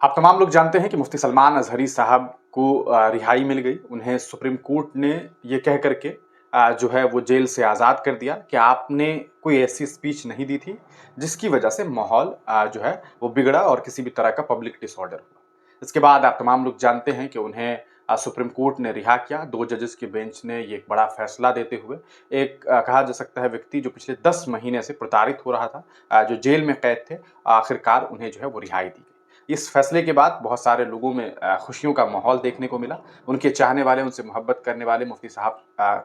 आप तमाम लोग जानते हैं कि मुफ्ती सलमान अजहरी साहब को रिहाई मिल गई। उन्हें सुप्रीम कोर्ट ने ये कह करके जो है वो जेल से आज़ाद कर दिया कि आपने कोई ऐसी स्पीच नहीं दी थी जिसकी वजह से माहौल जो है वो बिगड़ा और किसी भी तरह का पब्लिक डिसऑर्डर हुआ। इसके बाद आप तमाम लोग जानते हैं कि उन्हें सुप्रीम कोर्ट ने रिहा किया। 2 जजेस की बेंच ने ये एक बड़ा फैसला देते हुए एक कहा जा सकता है व्यक्ति जो पिछले 10 महीने से प्रताड़ित हो रहा था, जो जेल में कैद थे, आखिरकार उन्हें जो है वो रिहाई दी गई। इस फैसले के बाद बहुत सारे लोगों में खुशियों का माहौल देखने को मिला। उनके चाहने वाले, उनसे मोहब्बत करने वाले, मुफ्ती साहब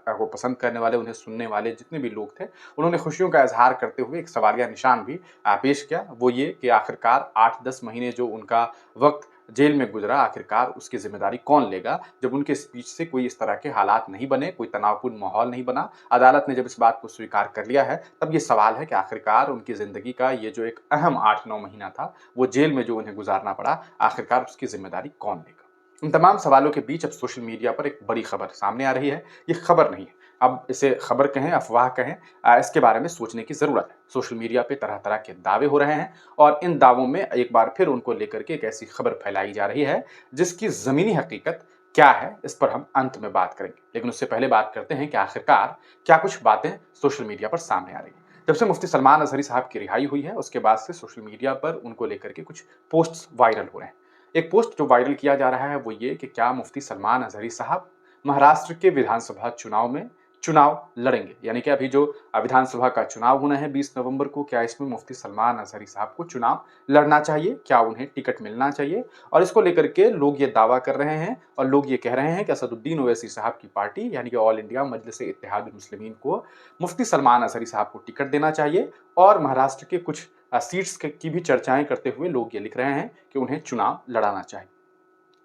को पसंद करने वाले, उन्हें सुनने वाले जितने भी लोग थे, उन्होंने खुशियों का इज़हार करते हुए एक सवालिया निशान भी पेश किया। वो ये कि आखिरकार 8-10 महीने जो उनका वक़्त जेल में गुज़रा, आखिरकार उसकी ज़िम्मेदारी कौन लेगा? जब उनके स्पीच से कोई इस तरह के हालात नहीं बने, कोई तनावपूर्ण माहौल नहीं बना, अदालत ने जब इस बात को स्वीकार कर लिया है, तब ये सवाल है कि आखिरकार उनकी ज़िंदगी का ये जो एक अहम 8-9 महीना था, वो जेल में जो उन्हें गुज़ारना पड़ा, आखिरकार उसकी ज़िम्मेदारी कौन लेगा? इन तमाम सवालों के बीच अब सोशल मीडिया पर एक बड़ी खबर सामने आ रही है। ये खबर नहीं है, अब इसे खबर कहें, अफ़वाह कहें, इसके बारे में सोचने की ज़रूरत है। सोशल मीडिया पे तरह-तरह के दावे हो रहे हैं और इन दावों में एक बार फिर उनको लेकर के एक ऐसी खबर फैलाई जा रही है, जिसकी ज़मीनी हकीकत क्या है, इस पर हम अंत में बात करेंगे। लेकिन उससे पहले बात करते हैं कि आखिरकार क्या कुछ बातें सोशल मीडिया पर सामने आ रही हैं। जब से मुफ्ती सलमान अज़हरी साहब की रिहाई हुई है, उसके बाद से सोशल मीडिया पर उनको लेकर के कुछ पोस्ट्स वायरल हो रहे हैं। एक पोस्ट जो वायरल किया जा रहा है वो ये कि क्या मुफ्ती सलमान अज़हरी साहब महाराष्ट्र के विधानसभा चुनाव में चुनाव लड़ेंगे? यानी कि अभी जो विधानसभा का चुनाव होना है 20 नवंबर को, क्या इसमें मुफ्ती सलमान अज़हरी साहब को चुनाव लड़ना चाहिए? क्या उन्हें टिकट मिलना चाहिए? और इसको लेकर के लोग ये दावा कर रहे हैं और लोग ये कह रहे हैं कि असदुद्दीन ओवैसी साहब की पार्टी यानी कि ऑल इंडिया मजलिस-ए-इत्तेहादुल मुस्लिमीन को मुफ्ती सलमान अज़हरी साहब को टिकट देना चाहिए और महाराष्ट्र के कुछ सीट्स की भी चर्चाएं करते हुए लोग ये लिख रहे हैं कि उन्हें चुनाव लड़ाना चाहिए।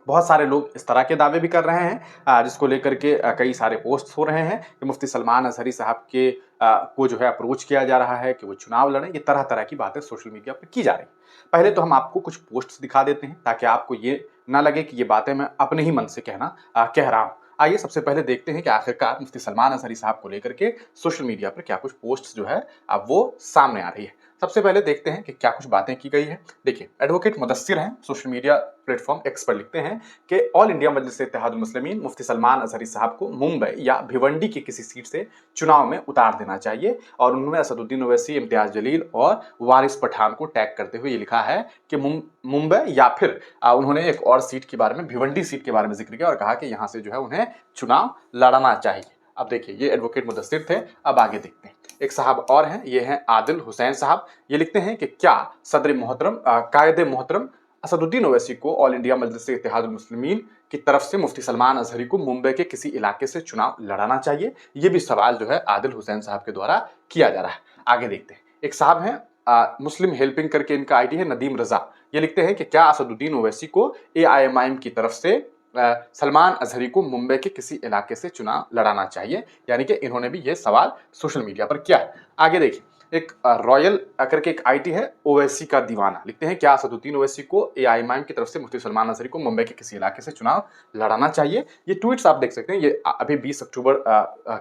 बहुत सारे लोग इस तरह के दावे भी कर रहे हैं, जिसको लेकर के कई सारे पोस्ट्स हो रहे हैं कि मुफ्ती सलमान अज़हरी साहब के को जो है अप्रोच किया जा रहा है कि वो चुनाव लड़ें। ये तरह-तरह की बातें सोशल मीडिया पर की जा रही हैं। पहले तो हम आपको कुछ पोस्ट्स दिखा देते हैं ताकि आपको ये ना लगे कि ये बातें मैं अपने ही मन से कह रहा हूँ। आइए सबसे पहले देखते हैं कि आखिरकार मुफ्ती सलमान अज़हरी साहब को लेकर के सोशल मीडिया पर क्या कुछ पोस्ट्स जो है अब वो सामने आ रही है। सबसे पहले देखते हैं कि क्या कुछ बातें की गई है। देखिए, एडवोकेट मुदस्सिर हैं, सोशल मीडिया प्लेटफॉर्म एक्स पर लिखते हैं कि ऑल इंडिया मजलिस-ए-इत्तेहादुल मुस्लिमीन मुफ्ती सलमान अज़हरी साहब को मुंबई या भिवंडी की किसी सीट से चुनाव में उतार देना चाहिए और उन्होंने असदुद्दीन ओवैसी, इम्तियाज जलील और वारिस पठान को टैग करते हुए ये लिखा है कि मुंबई या फिर उन्होंने एक और सीट के बारे में, भिवंडी सीट के बारे में जिक्र किया और कहा कि यहाँ से जो है उन्हें चुनाव लड़ना चाहिए। अब देखिए, ये एडवोकेट मुदस्सिर थे। अब आगे देखते हैं, एक साहब और हैं, ये हैं आदिल हुसैन साहब। ये लिखते हैं कि क्या सदर मोहतरम कायदे मोहतरम असदुद्दीन ओवैसी को ऑल इंडिया मजलिस-ए-इत्तेहादुल मुस्लिमीन की तरफ से मुफ्ती सलमान अज़हरी को मुंबई के किसी इलाके से चुनाव लड़ाना चाहिए? ये भी सवाल जो है आदिल हुसैन साहब के द्वारा किया जा रहा है। आगे देखते हैं, एक साहब हैं मुस्लिम हेल्पिंग करके इनका आईडी है, नदीम रजा। ये लिखते हैं कि क्या असदुद्दीन ओवैसी को एआईएमआईएम की तरफ से सलमान अज़हरी को मुंबई के किसी इलाके से चुनाव लड़ाना चाहिए? यानी कि इन्होंने भी ये सवाल सोशल मीडिया पर किया है। आगे देखिए, एक रॉयल करके एक आईटी है, ओवैसी का दीवाना। लिखते हैं, क्या असदुद्दीन ओवैसी को एआईएमआईएम की तरफ से मुफ्ती सलमान अज़हरी को मुंबई के किसी इलाके से चुनाव लड़ाना चाहिए? ये ट्वीट्स आप देख सकते हैं, ये अभी 20 अक्टूबर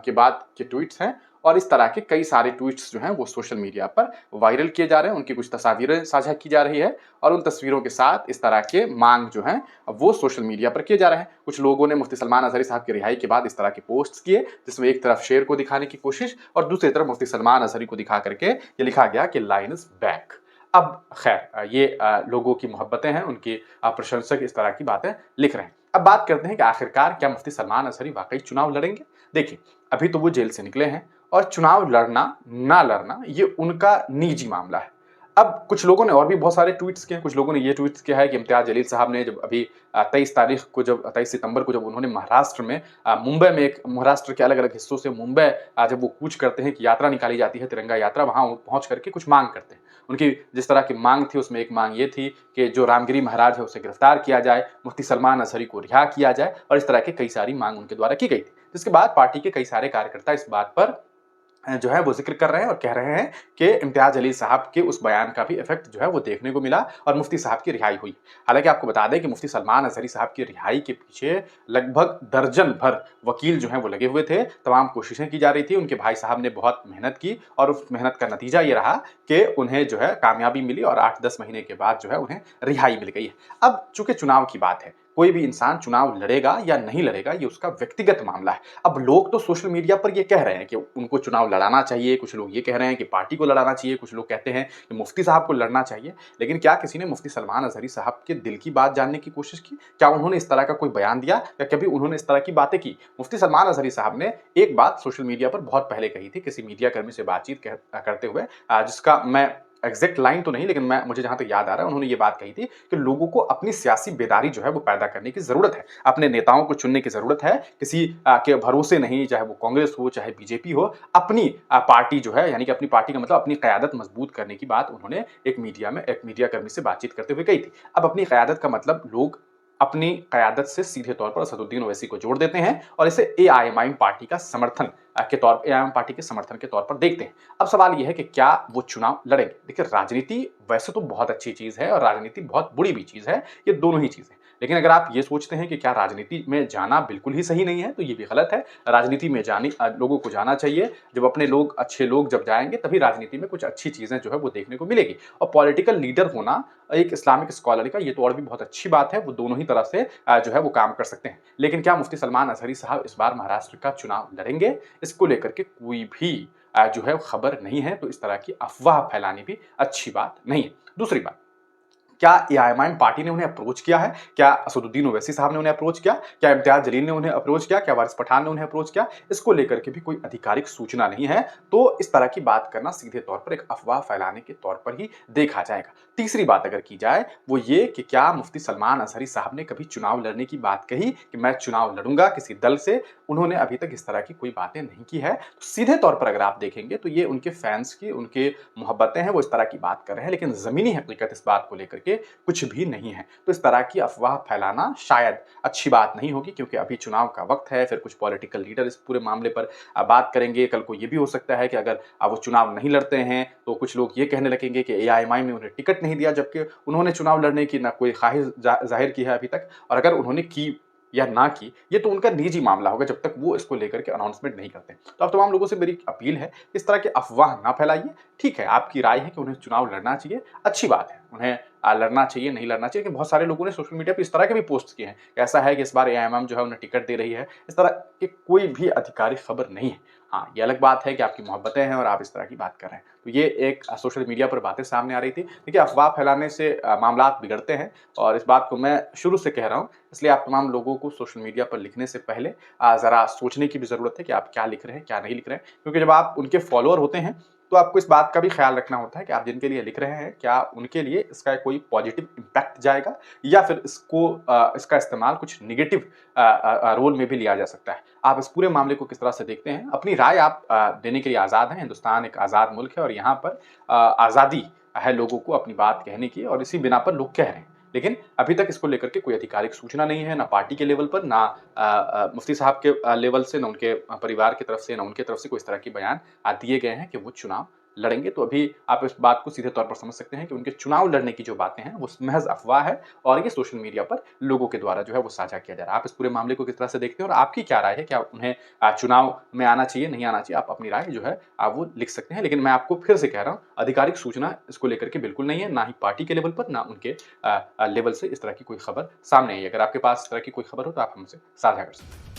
के बाद के ट्वीट्स हैं और इस तरह के कई सारे ट्वीट्स जो हैं वो सोशल मीडिया पर वायरल किए जा रहे हैं। उनकी कुछ तस्वीरें साझा की जा रही है और उन तस्वीरों के साथ इस तरह के मांग जो हैं वो सोशल मीडिया पर किए जा रहे हैं। कुछ लोगों ने मुफ्ती सलमान अज़हरी साहब की रिहाई के बाद इस तरह के पोस्ट्स किए, जिसमें एक तरफ शेर को दिखाने की कोशिश और दूसरी तरफ मुफ्ती सलमान अज़हरी को दिखा करके ये लिखा गया कि लायन इज बैक। अब खैर, ये लोगों की मोहब्बतें हैं, उनके प्रशंसक इस तरह की बातें लिख रहे हैं। अब बात करते हैं कि आखिरकार क्या मुफ्ती सलमान अज़हरी वाकई चुनाव लड़ेंगे? देखिए, अभी तो वो जेल से निकले हैं और चुनाव लड़ना ना लड़ना ये उनका निजी मामला है। अब कुछ लोगों ने और भी बहुत सारे ट्वीट्स किए हैं। कुछ लोगों ने ये ट्वीट्स किया है कि इम्तियाज जलील साहब ने जब अभी 23 सितंबर को जब उन्होंने महाराष्ट्र में मुंबई में एक महाराष्ट्र के अलग-अलग हिस्सों से मुंबई जब वो कूच करते हैं कि यात्रा निकाली जाती है, तिरंगा यात्रा, वहाँ पहुँच करके कुछ मांग करते हैं। उनकी जिस तरह की मांग थी उसमें एक मांग ये थी कि जो रामगिरी महाराज है उसे गिरफ्तार किया जाए, मुफ्ती सलमान अज़हरी को रिहा किया जाए और इस तरह की कई सारी मांग उनके द्वारा की गई थी। जिसके बाद पार्टी के कई सारे कार्यकर्ता इस बात पर जो है वो ज़िक्र कर रहे हैं और कह रहे हैं कि इम्तियाज़ जलील साहब के उस बयान का भी इफ़ेक्ट जो है वो देखने को मिला और मुफ्ती साहब की रिहाई हुई। हालाँकि आपको बता दें कि मुफ्ती सलमान अज़हरी साहब की रिहाई के पीछे लगभग दर्जन भर वकील जो हैं वो लगे हुए थे, तमाम कोशिशें की जा रही थी, उनके भाई साहब ने बहुत मेहनत की और उस मेहनत का नतीजा ये रहा कि उन्हें जो है कामयाबी मिली और 8-10 महीने के बाद जो है उन्हें रिहाई मिल गई है। अब चूँकि चुनाव की बात है, कोई भी इंसान चुनाव लड़ेगा या नहीं लड़ेगा ये उसका व्यक्तिगत मामला है। अब लोग तो सोशल मीडिया पर ये कह रहे हैं कि उनको चुनाव लड़ाना चाहिए, कुछ लोग ये कह रहे हैं कि पार्टी को लड़ाना चाहिए, कुछ लोग कहते हैं कि मुफ्ती साहब को लड़ना चाहिए। लेकिन क्या किसी ने मुफ्ती सलमान अज़हरी साहब के दिल की बात जानने की कोशिश की? क्या उन्होंने इस तरह का कोई बयान दिया या कभी उन्होंने इस तरह की बातें की? मुफ्ती सलमान अज़हरी साहब ने एक बात सोशल मीडिया पर बहुत पहले कही थी किसी मीडिया कर्मी से बातचीत करते हुए, जिसका मैं एग्ज़ैक्ट लाइन तो नहीं, लेकिन मुझे जहाँ तक याद आ रहा है उन्होंने ये बात कही थी कि लोगों को अपनी सियासी बेदारी जो है वो पैदा करने की ज़रूरत है। अपने नेताओं को चुनने की ज़रूरत है, किसी के भरोसे नहीं, चाहे वो कांग्रेस हो, चाहे बीजेपी हो, अपनी पार्टी जो है, यानी कि अपनी पार्टी का मतलब अपनी क़यादत मज़बूत करने की बात उन्होंने एक मीडिया कर्मी से बातचीत करते हुए कही थी। अब अपनी क़यादत का मतलब लोग अपनी क़यादत से सीधे तौर पर असदुद्दीन ओवैसी को जोड़ देते हैं और इसे एआईएमआईएम पार्टी का समर्थन के तौर एआईएमआईएम पार्टी के समर्थन के तौर पर देखते हैं। अब सवाल ये है कि क्या वो चुनाव लड़ेंगे? देखिए, राजनीति वैसे तो बहुत अच्छी चीज़ है और राजनीति बहुत बुरी भी चीज़ है, ये दोनों ही चीज़ें हैं। लेकिन अगर आप ये सोचते हैं कि क्या राजनीति में जाना बिल्कुल ही सही नहीं है, तो ये भी गलत है। राजनीति में लोगों को जाना चाहिए। जब अपने लोग, अच्छे लोग जब जाएँगे तभी राजनीति में कुछ अच्छी चीज़ें जो है वो देखने को मिलेगी। और पॉलिटिकल लीडर होना एक इस्लामिक स्कॉलर का ये तो और भी बहुत अच्छी बात है, वो दोनों ही तरफ से जो है वो काम कर सकते हैं। लेकिन क्या मुफ्ती सलमान अज़हरी साहब इस बार महाराष्ट्र का चुनाव लड़ेंगे? इसको लेकर के कोई भी जो है खबर नहीं है, तो इस तरह की अफ़वाह फैलानी भी अच्छी बात नहीं है। दूसरी बात, क्या एआईएमआईएम पार्टी ने उन्हें अप्रोच किया है? क्या असदुद्दीन ओवैसी साहब ने उन्हें अप्रोच किया? क्या इम्तियाज़ जलील ने उन्हें अप्रोच किया? क्या वारिस पठान ने उन्हें अप्रोच किया? इसको लेकर के भी कोई आधिकारिक सूचना नहीं है, तो इस तरह की बात करना सीधे तौर पर एक अफ़वाह फैलाने के तौर पर ही देखा जाएगा। तीसरी बात अगर की जाए, वो ये कि क्या मुफ्ती सलमान अज़हरी साहब ने कभी चुनाव लड़ने की बात कही कि मैं चुनाव लड़ूँगा किसी दल से? उन्होंने अभी तक इस तरह की कोई बातें नहीं की है। सीधे तौर पर अगर आप देखेंगे तो ये उनके फैन्स की, उनके मोहब्बतें हैं, वो इस तरह की बात कर रहे हैं, लेकिन ज़मीनी हकीकत इस बात को लेकर के कुछ भी नहीं है। तो इस तरह की अफ़वाह फैलाना शायद अच्छी बात नहीं होगी, क्योंकि अभी चुनाव का वक़्त है, फिर कुछ पॉलिटिकल लीडर इस पूरे मामले पर बात करेंगे। कल को ये भी हो सकता है कि अगर वो चुनाव नहीं लड़ते हैं, तो कुछ लोग ये कहने लगेंगे कि एआईएमआईएम ने उन्हें टिकट नहीं दिया, जबकि उन्होंने चुनाव लड़ने की ना कोई ख़्वाहिश ज़ाहिर की है अभी तक, और अगर उन्होंने की या ना की, ये तो उनका निजी मामला होगा जब तक वो इसको लेकर के अनाउंसमेंट नहीं करते। तो अब तमाम लोगों से मेरी अपील है, इस तरह की अफ़वाह ना फैलाइए। ठीक है, आपकी राय है कि उन्हें चुनाव लड़ना चाहिए, अच्छी बात है। उन्हें लड़ना चाहिए, नहीं लड़ना चाहिए, लेकिन बहुत सारे लोगों ने सोशल मीडिया पे इस तरह के भी पोस्ट किए हैं। ऐसा है कि इस बार एआईएमआईएम जो है उन्हें टिकट दे रही है। इस तरह की कोई भी आधिकारिक खबर नहीं है। हाँ, ये अलग बात है कि आपकी मोहब्बतें हैं और आप इस तरह की बात कर रहे हैं। तो ये एक सोशल मीडिया पर बातें सामने आ रही थी। देखिए, अफ़वाह फैलाने से मामलात बिगड़ते हैं और इस बात को मैं शुरू से कह रहा हूँ। इसलिए आप तमाम लोगों को सोशल मीडिया पर लिखने से पहले ज़रा सोचने की भी ज़रूरत है कि आप क्या लिख रहे हैं, क्या नहीं लिख रहे हैं। क्योंकि जब आप उनके फॉलोअर होते हैं, तो आपको इस बात का भी ख़्याल रखना होता है कि आप जिनके लिए लिख रहे हैं, क्या उनके लिए इसका कोई पॉज़िटिव इम्पैक्ट जाएगा या फिर इसका इस्तेमाल कुछ नेगेटिव रोल में भी लिया जा सकता है। आप इस पूरे मामले को किस तरह से देखते हैं? अपनी राय आप देने के लिए आज़ाद हैं। हिंदुस्तान एक आज़ाद मुल्क है और यहाँ पर आज़ादी है लोगों को अपनी बात कहने की, और इसी बिना पर लोग कह रहे हैं। लेकिन अभी तक इसको लेकर के कोई आधिकारिक सूचना नहीं है, ना पार्टी के लेवल पर, ना मुफ्ती साहब के लेवल से, ना उनके परिवार की तरफ से, ना उनके तरफ से कोई इस तरह के बयान दिए गए हैं कि वो चुनाव लड़ेंगे। तो अभी आप इस बात को सीधे तौर पर समझ सकते हैं कि उनके चुनाव लड़ने की जो बातें हैं, वो महज़ अफ़वाह है और ये सोशल मीडिया पर लोगों के द्वारा जो है वो साझा किया जा रहा है। आप इस पूरे मामले को किस तरह से देखते हैं और आपकी क्या राय है? क्या उन्हें चुनाव में आना चाहिए, नहीं आना चाहिए? आप अपनी राय जो है आप वो लिख सकते हैं। लेकिन मैं आपको फिर से कह रहा हूँ, आधिकारिक सूचना इसको लेकर के बिल्कुल नहीं है, ना ही पार्टी के लेवल पर, ना उनके लेवल से इस तरह की कोई खबर सामने आई है। अगर आपके पास इस तरह की कोई खबर हो तो आप हमसे साझा कर सकते हैं।